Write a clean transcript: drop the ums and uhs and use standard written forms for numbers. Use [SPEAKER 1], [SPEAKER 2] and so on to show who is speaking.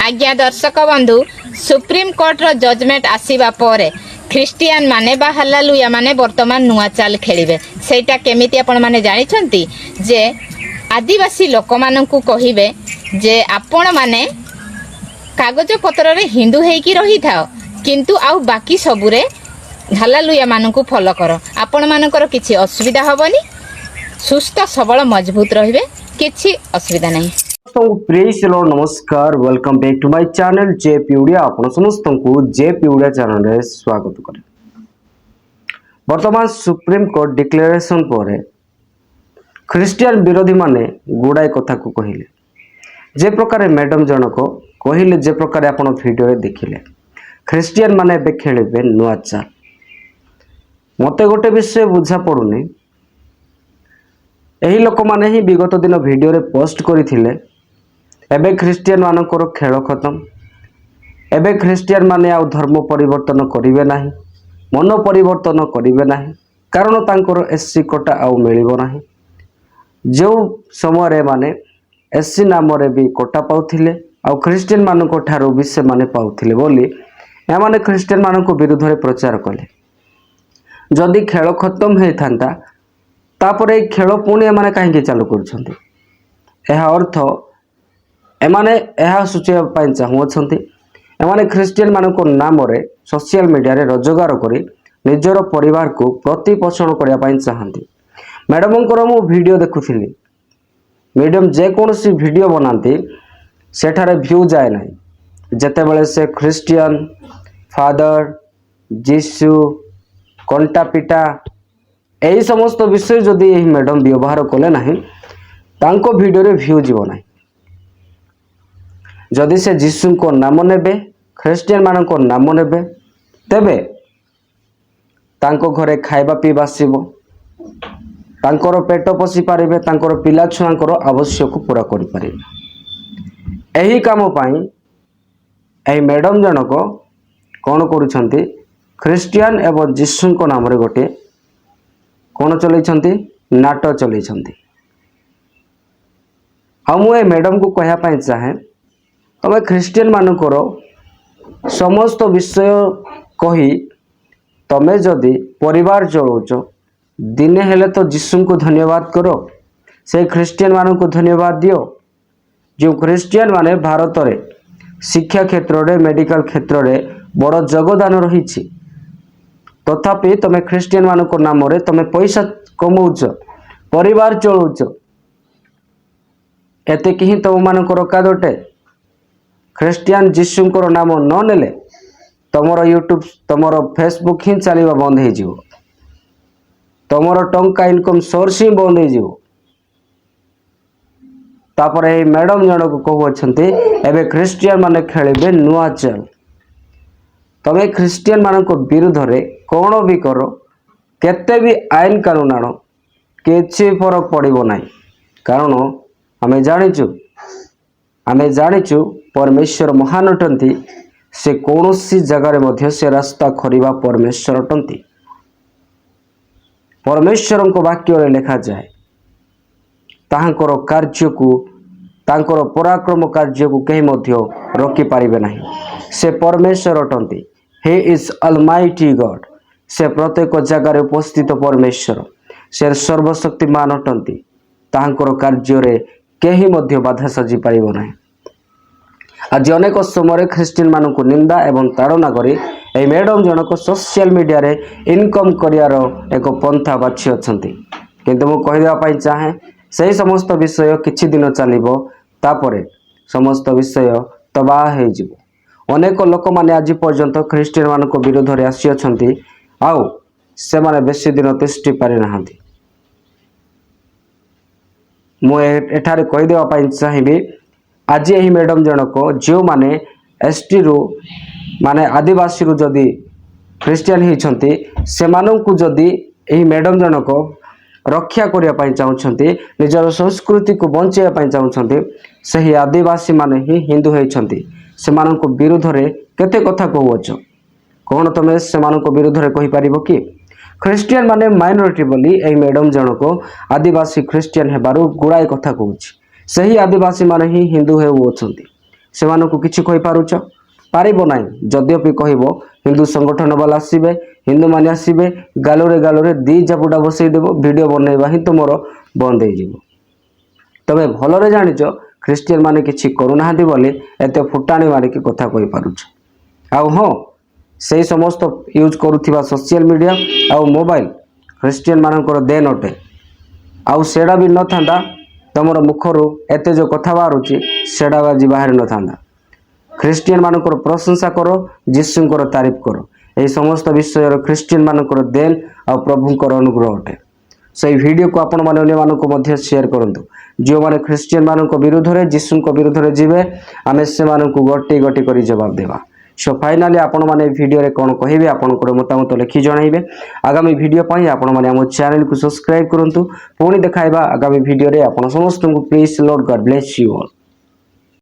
[SPEAKER 1] आज्ञा दर्शक बंधु सुप्रीम कोर्ट रो जजमेंट आसीबा परे ख्रिस्टियन माने बा हालेलुया माने वर्तमान नुआ चाल खेलिबे सेटा केमिति आपण माने जानि छंती जे आदिवासी लोक माननकु कहिबे जे आपण माने कागज पत्र रे हिंदू हेकी रही थाओ किंतु आउ बाकी सबुरे हालेलुया माननकु फॉलो करो आपण मानकर किछि असुविधा होबनी सुस्थ सबल मजबूत रहिबे किछि असुविधा नहीं।
[SPEAKER 2] प्रेज लॉर्ड नमस्कार welcome back to my channel JP Odia आपण समस्त को जेपी उड़िया चैनल रे स्वागत करे। वर्तमान सुप्रीम कोर्ट डिक्लेरेशन पर ख्रिस्टियन विरोधी माने गुड़ाए कथा को कहिले जे प्रकार मैडम जनक कहिले जे प्रकार आपण वीडियो रे देखिले ख्रिस्टियन माने बे खेलिबे नुआ चाल मते गोटे विषय बुझा पड़ुनी एही लोक माने ही विगत दिन वीडियो रे पोस्ट करथिले एबे ख्रिस्टियन मानकर खेल खत्म एबे ख्रिस्टियन माने आ धर्म परिवर्तन करिवे नाही मन परिवर्तन करिवे नाही कारण तांकर एससी कोटा आ मिलिबो नाही जो समय रे माने एससी नाम रे भी कोटा पाउथिले आ ख्रिस्टियन मानको ठारो भी से माने पाउथिले बोली या माने ख्रिस्टियन मानको विरुद्ध रे प्रचार कले जदि खेल खत्म हे थांता तापरे खेल पुणी एमाने कहीं चालू कर अर्थ एमाने यह सूचेबा पाई चाहूँगी एमाने ख्रिस्टियन मानक नाम रे सोशल मीडिया रे रोजगार करी निजर परिवार को प्रतिपोषण करने चाहती। मैडम मु वीडियो देखुली मीडियम जेकोसी वीडियो बनाती सेठारे व्यू जाए ना जेते बेले से ख्रिस्टियन फादर जीसु कंटा पिटा यही समस्त विषय जदि यही मैडम व्यवहार कले ना तांको वीडियो रे व्यू जीव ना जदि से जीसु को नाम नेबे ख्रिस्टियन मान को नाम नेबे तेबे तांको घरे खाइबा पीवा आसीबो तांकर पेट पोषी पारिबे तांकर पिला छुआंकर आवश्यक पूरा करि पारिबे एही काम पाई एही मैडम जनक कौन करूछंती ख्रिस्टियन एवं जीसु को नाम रे गोटे कौन चलैछंती नाटक चलैछंती। आ मु ए मैडम को कहया पाई चाहे तमे ख्रिस्टियन मानकर समस्त विषय कही तमे जदि परिवार चलाउछ दिने हेले तो जीसु को धन्यवाद करो से ख्रिस्टियन मान को धन्यवाद दियो जो ख्रिस्टियन माने भारत रे शिक्षा क्षेत्र रे मेडिकल क्षेत्र रे बड़ योगदान रही तथापि तमे ख्रिस्टियन मान को नाम रे तमे पैसा कमाउछ परिवार चलाउछ एते कि तुम मानकर कादटे ख्रिस्टियन जीसुंकर नाम न नेले तमर यूट्यूब तमर फेसबुक ही चलवा बंद हो जिवो तमर टंका इनकम सोर्स ही बंद हो जिवो तापर ए मैडम जनक कहउछंती एबे ख्रिस्टियन माने खेलिबे नुआ चल तमे ख्रिस्टियन मानक विरुद्ध रे कौन भी करो केते भी आईन कानून आण किसी फरक पड़ो ना कारण आमे जानिचु परमेश्वर महान अटंती से कौनसी जगार मध्य से रास्ता खरिबा परमेश्वर अटंती परमेश्वर को वाक्य रे लिखा जाए ताहांकर कार्य को तांकर पराक्रम कार्य को कहीं मध्य रोकी पारिबे नहीं से परमेश्वर अटंती हे इज अलमाइटी गॉड से प्रत्येक जगार उपस्थित परमेश्वर से सर्वशक्तिमान अटंती ताहांकर कार्य रे कहीं मध्य बाधा साजी पारिबो नहीं। आज अनेक समय ख्रिस्टियन मान को निंदा एवं ताड़ना करी ए मैडम जनक सोशल मीडिया रे इनकम करियार एक पंथा बाछि अछंती किंतु मु कहि देबा पई चाहे सही समस्त विषय किछि दिन चलिबो तापरे समस्त विषय तबाह हे जिवो अनेक लोक माने आज पर्यंत ख्रिस्टियन मान को विरोध रे आसी अछंती आउ से माने बेसी दिन तिष्टि पारि नाहंती मु एठारे कहि देबा पई चाहिबी आज यही मैडम जनक जो माने एसटी रु माने आदिवासी रु जदि ख्रिस्टियन होती से मानू जदि यही मैडम जनक रक्षा करने चाहते निजर संस्कृति को बचाई चाहते सही आदिवासी माने ही हिंदू होती से विरुद्ध रे केते कथा कहूच कौन तुम से विरुद्ध रे कहि परिबो कि ख्रिस्टियन माने माइनॉरिटी बोली एही मैडम जनक आदिवासी ख्रिस्टियन हेबारु गुड़ाए कथा कहूँ सही आदिवासी माने ही हिंदू होउछंती ସେମାନଙ୍କୁ କିଛି କହିପାରୁଛ? ପାରିବ ନାହିଁ। ଯଦ୍ୟପି କହିବ ହିନ୍ଦୁ ସଂଗଠନ ବାଲା ଆସିବେ, ହିନ୍ଦୁମାନେ ଆସିବେ, ଗାଲରେ ଦି ଚାପୁଡ଼ା ବସେଇଦେବ, ଭିଡ଼ିଓ ବନେଇବା ହିଁ ତୁମର ବନ୍ଦ ହେଇଯିବ। ତମେ ଭଲରେ ଜାଣିଛ ଖ୍ରୀଷ୍ଟିଆନ ମାନେ କିଛି କରୁନାହାନ୍ତି ବୋଲି ଏତେ ଫୁଟାଣି ମାରିକି କଥା କହିପାରୁଛ। ଆଉ ହଁ, ସେଇ ସମସ୍ତ ୟୁଜ୍ କରୁଥିବା ସୋସିଆଲ ମିଡ଼ିଆ ଆଉ ମୋବାଇଲ ଖ୍ରୀଷ୍ଟିଆନ ମାନଙ୍କର ଦେନ୍ ଅଟେ। ଆଉ ସେଟା ବି ନଥାନ୍ତା ତମର ମୁଖରୁ ଏତେ ଯେଉଁ କଥା ବାହାରୁଛି ସେଟା ଆଜି ବାହାରି ନଥାନ୍ତା। ଖ୍ରୀଷ୍ଟିଆନ ମାନଙ୍କର ପ୍ରଶଂସା କର, ଯୀଶୁଙ୍କର ତାରିଫ କର। ଏହି ସମସ୍ତ ବିଷୟର ଖ୍ରୀଷ୍ଟିଆନ ମାନଙ୍କର ଦେନ୍ ଆଉ ପ୍ରଭୁଙ୍କର ଅନୁଗ୍ରହ ଅଟେ। ସେଇ ଭିଡ଼ିଓକୁ ଆପଣମାନେ ଅନ୍ୟମାନଙ୍କୁ ମଧ୍ୟ ସେୟାର କରନ୍ତୁ। ଯେଉଁମାନେ ଖ୍ରୀଷ୍ଟିଆନ ମାନଙ୍କ ବିରୁଦ୍ଧରେ, ଯୀଶୁଙ୍କ ବିରୁଦ୍ଧରେ ଯିବେ, ଆମେ ସେମାନଙ୍କୁ ଗୋଟି ଗୋଟି କରି ଜବାବ ଦେବା। ସୋ ଫାଇନାଲି ଆପଣମାନେ ଏହି ଭିଡ଼ିଓରେ କ'ଣ କହିବେ, ଆପଣଙ୍କର ମତାମତ ଲେଖି ଜଣାଇବେ। ଆଗାମୀ ଭିଡ଼ିଓ ପାଇଁ ଆପଣମାନେ ଆମ ଚ୍ୟାନେଲକୁ ସବସ୍କ୍ରାଇବ କରନ୍ତୁ। ପୁଣି ଦେଖାଇବା ଆଗାମୀ ଭିଡ଼ିଓରେ। ଆପଣ ସମସ୍ତଙ୍କୁ please Lord God bless you all.